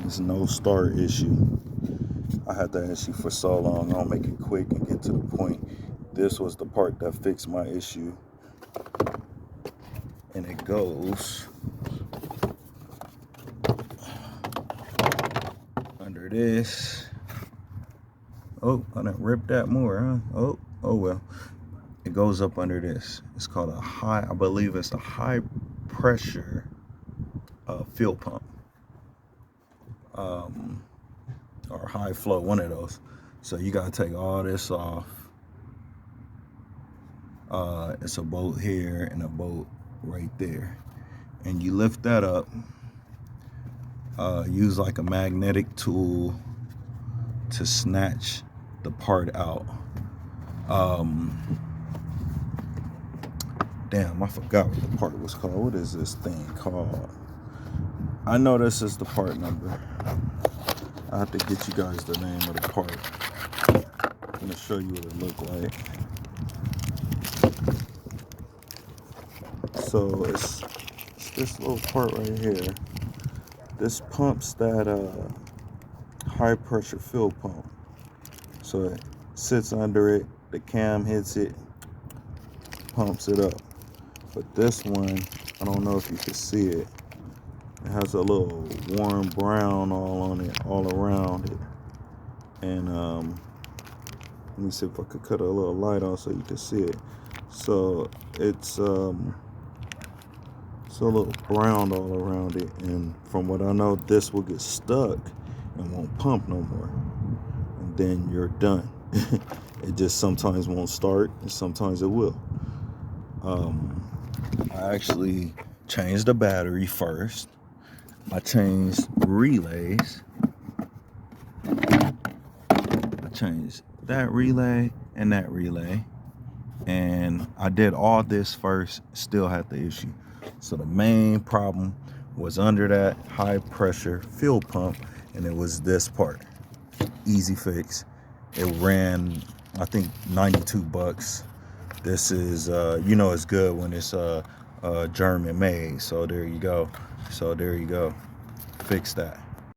It's no start issue. I had that issue for so long. I'll make it quick and get to the point. This was the part that fixed my issue. And it goes under this. Oh, I done ripped that more, huh? Oh well. It goes up under this. It's called a high, I believe it's a high pressure fuel pump. Or high flow, one of those. So you gotta take all this off. It's a bolt here and a bolt right there. And you lift that up. Use like a magnetic tool to snatch the part out. Damn, I forgot what the part was called. What is this thing called? I know this is the part number. I have to get you guys the name of the part. I'm gonna show you what it looked like. So it's this little part right here. This pumps that high pressure fuel pump. So it sits under it, the cam hits it, pumps it up. But this one, I don't know if you can see it. It has a little warm brown all on it, all around it. And let me see if I could cut a little light on so you can see it. So it's a little brown all around it. And from what I know, this will get stuck and won't pump no more. And then you're done. It just sometimes won't start and sometimes it will. I actually changed the battery first. I changed relays. I changed that relay and that relay. And I did all this first, still had the issue. So the main problem was under that high pressure fuel pump, and it was this part. Easy fix. It ran, I think, 92 bucks. This is, you know, it's good when it's German made. So there you go. Fix that.